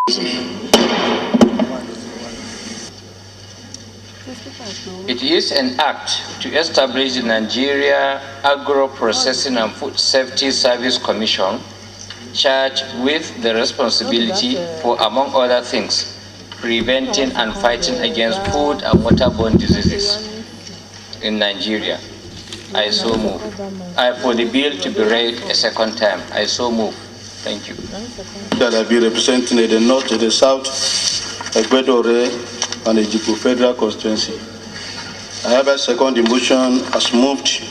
It is an act to establish the Nigeria Agro-Processing and Food Safety Service Commission, charged with the responsibility for, among other things, preventing and fighting against food and waterborne diseases in Nigeria. I so move. For the bill to be read a second time, I so move. Thank you. That I be representing the north, the south, Egbedore, and the Jipu Federal Constituency. I have a second motion as moved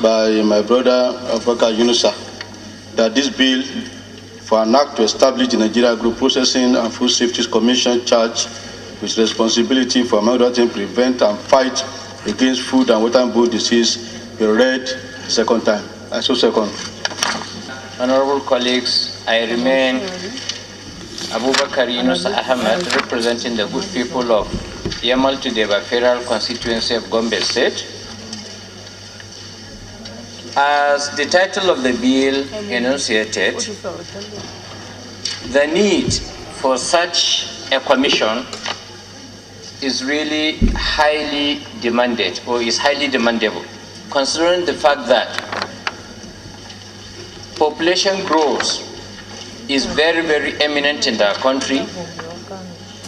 by my brother Hon Inusa that this bill for an act to establish the Nigeria Agro-Processing and Food Safety Commission charged with responsibility for, among other things, prevent and fight against food and waterborne disease be read second time. I so second. Honorable colleagues, I remain Hon Inusa Ahmed, representing the good people of Yamal to the Federal Constituency of Gombe State. As the title of the bill enunciated, the need for such a commission is really highly demanded, or is highly demandable, considering the fact that population growth is very, very eminent in our country,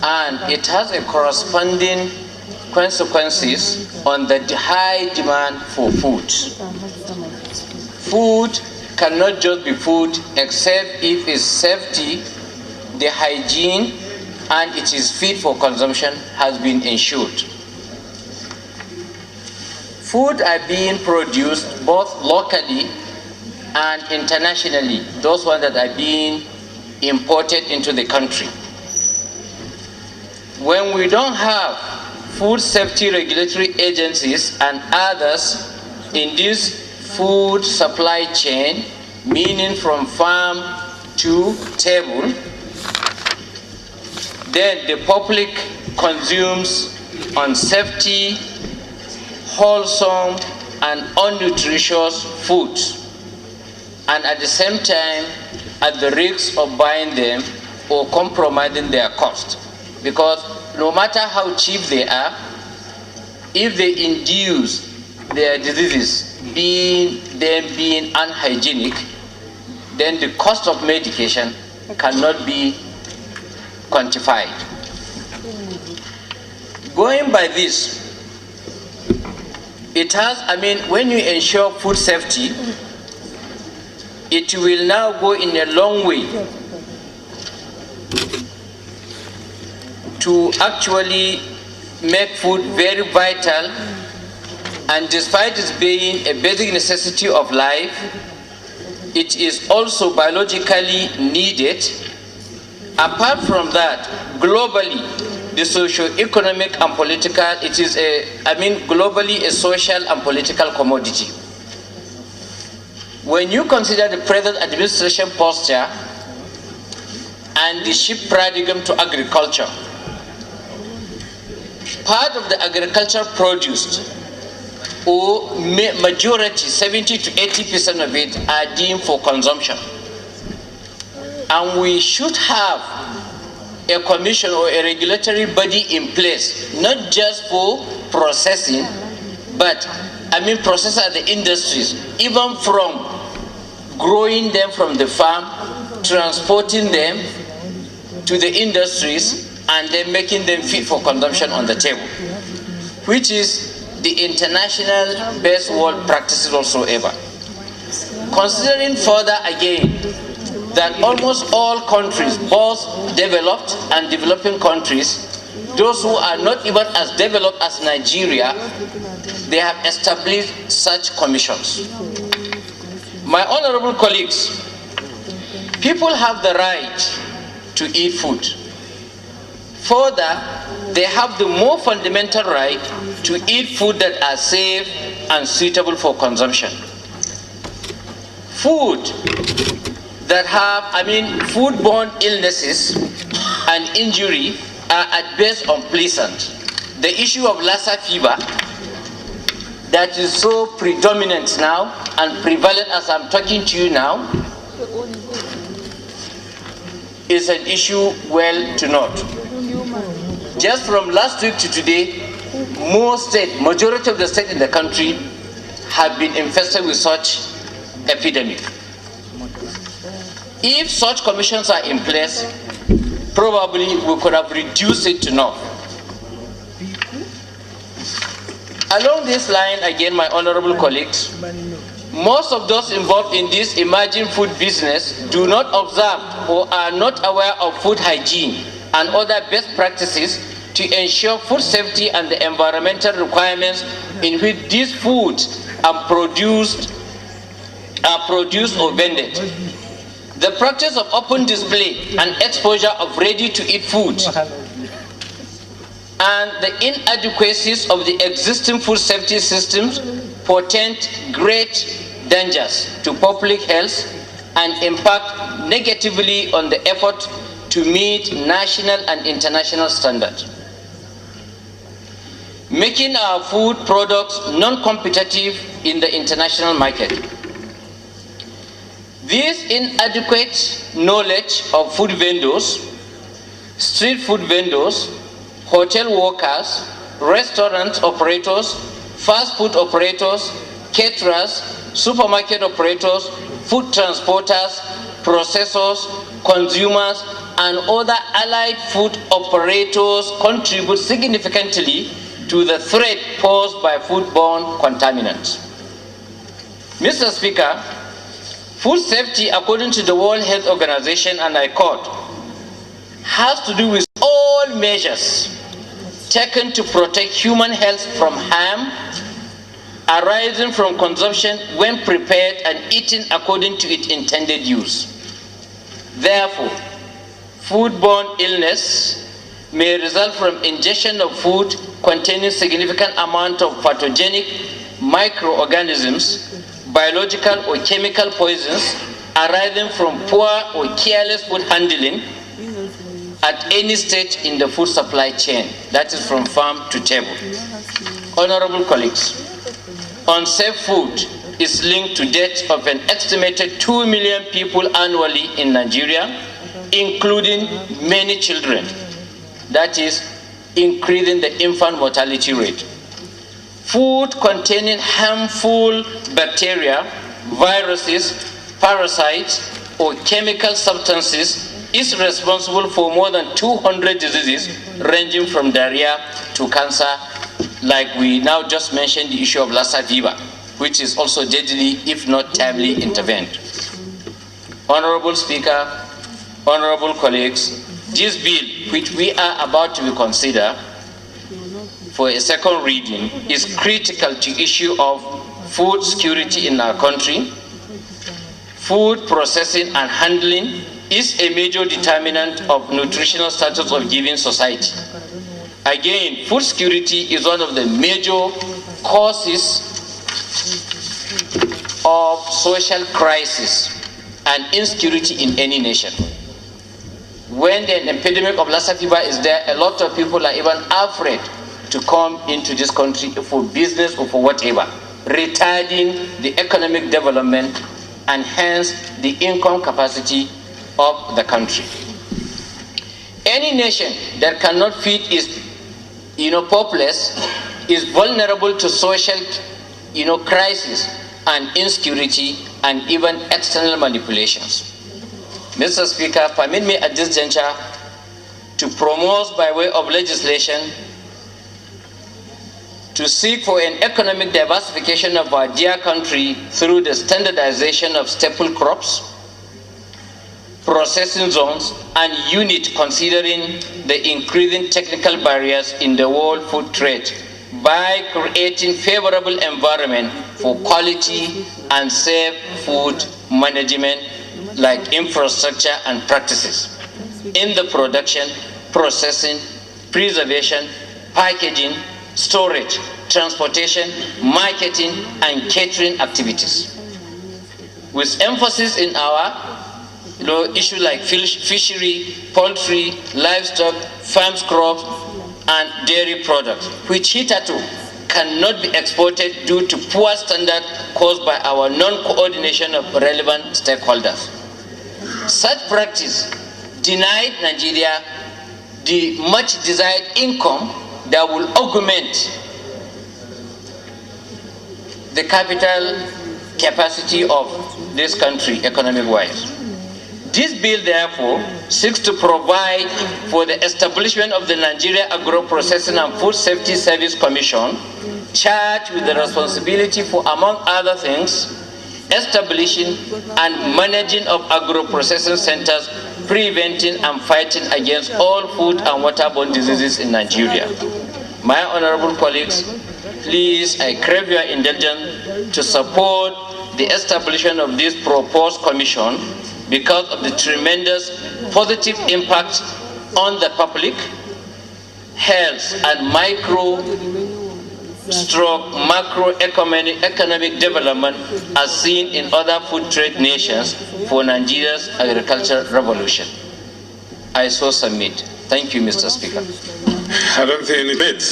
and it has a corresponding consequences on the high demand for food. Food cannot just be food except if its safety, the hygiene, and it is fit for consumption has been ensured. Food are being produced both locally and internationally, those ones that are being imported into the country. When we don't have food safety regulatory agencies and others in this food supply chain, meaning from farm to table, then the public consumes unsafety, wholesome, and unnutritious foods, and at the same time at the risk of buying them or compromising their cost. Because no matter how cheap they are, if they induce their diseases being unhygienic, then the cost of medication cannot be quantified. Going by this, it has, when you ensure food safety, it will now go in a long way to actually make food very vital, and despite its being a basic necessity of life, it is also biologically needed. Apart from that, globally, the socio-economic and political, it is globally a social and political commodity. When you consider the present administration posture and the shift paradigm to agriculture, part of the agriculture produced, or majority, 70 to 80% of it, are deemed for consumption. And we should have a commission or a regulatory body in place, not just for processing, but processing at the industries, even from growing them from the farm, transporting them to the industries, and then making them fit for consumption on the table, which is the international best world practices whatsoever. Considering further again that almost all countries, both developed and developing countries, those who are not even as developed as Nigeria, they have established such commissions. My honorable colleagues, people have the right to eat food. Further, they have the more fundamental right to eat food that are safe and suitable for consumption. Food that have, foodborne illnesses and injury are at best unpleasant. The issue of Lassa fever that is so predominant now and prevalent as I'm talking to you now is an issue well to note. Just from last week to today, majority of the states in the country have been infested with such epidemic. If such commissions are in place, probably we could have reduced it to none. Along this line, again, my honorable colleagues, most of those involved in this emerging food business do not observe or are not aware of food hygiene and other best practices to ensure food safety and the environmental requirements in which these foods are produced or vended. The practice of open display and exposure of ready-to-eat food and the inadequacies of the existing food safety systems portend great dangers to public health and impact negatively on the effort to meet national and international standards, making our food products non-competitive in the international market. This inadequate knowledge of food vendors, street food vendors, hotel workers, restaurant operators, fast food operators, caterers, supermarket operators, food transporters, processors, consumers, and other allied food operators contribute significantly to the threat posed by foodborne contaminants. Mr. Speaker, food safety, according to the World Health Organization, and I quote, has to do with all measures taken to protect human health from harm arising from consumption when prepared and eaten according to its intended use. Therefore, foodborne illness may result from ingestion of food containing significant amount of pathogenic microorganisms, biological or chemical poisons arising from poor or careless food handling at any stage in the food supply chain, that is from farm to table. Honorable colleagues, unsafe food is linked to death of an estimated 2 million people annually in Nigeria, including many children. That is increasing the infant mortality rate. Food containing harmful bacteria, viruses, parasites, or chemical substances is responsible for more than 200 diseases ranging from diarrhea to cancer, like we now just mentioned the issue of Lassa fever, which is also deadly if not timely intervened. Honorable Speaker, honorable colleagues, this bill, which we are about to consider for a second reading, is critical to issue of food security in our country. Food processing and handling is a major determinant of nutritional status of given society. Again, food security is one of the major causes of social crisis and insecurity in any nation. When an epidemic of Lassa fever is there, a lot of people are even afraid to come into this country for business or for whatever, retarding the economic development and hence the income capacity of the country. Any nation that cannot feed its populace is vulnerable to social crisis and insecurity and even external manipulations. Mr. Speaker, permit me at this juncture to promote by way of legislation to seek for an economic diversification of our dear country through the standardization of staple crops, processing zones, and unit considering the increasing technical barriers in the world food trade by creating favorable environment for quality and safe food management like infrastructure and practices in the production, processing, preservation, packaging, storage, transportation, marketing, and catering activities. With emphasis in our issues like fishery, poultry, livestock, farm crops, and dairy products, which hitherto cannot be exported due to poor standard caused by our non-coordination of relevant stakeholders. Such practice denied Nigeria the much desired income that will augment the capital capacity of this country economic-wise. This bill, therefore, seeks to provide for the establishment of the Nigeria Agro-Processing and Food Safety Service Commission, charged with the responsibility for, among other things, establishing and managing of agro-processing centers, preventing and fighting against all food and waterborne diseases in Nigeria. My honorable colleagues, please, I crave your indulgence to support the establishment of this proposed commission because of the tremendous positive impact on the public, health, and macroeconomic development as seen in other food trade nations for Nigeria's agricultural revolution. I so submit. Thank you, Mr. Speaker. I don't think any debate,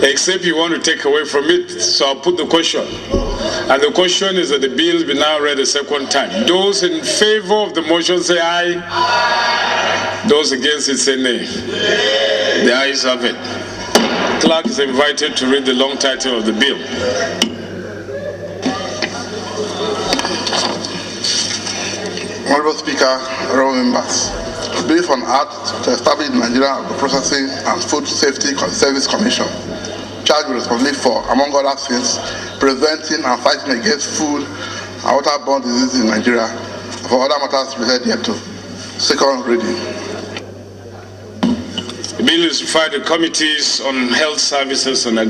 except you want to take away from it, so I'll put the question. And the question is that the bill be now read a second time. Those in favor of the motion say aye. Aye. Those against it say nay. Nay. The ayes have it. Clerk is invited to read the long title of the bill. Honorable Speaker, honorable members. Bill for an act to establish the Nigeria Agro-Processing and Food Safety Service Commission, charged with responsibility for, among other things, preventing and fighting against food and waterborne diseases in Nigeria, for other matters related hereto. Second reading. The bill is referred to committees on health services and agriculture.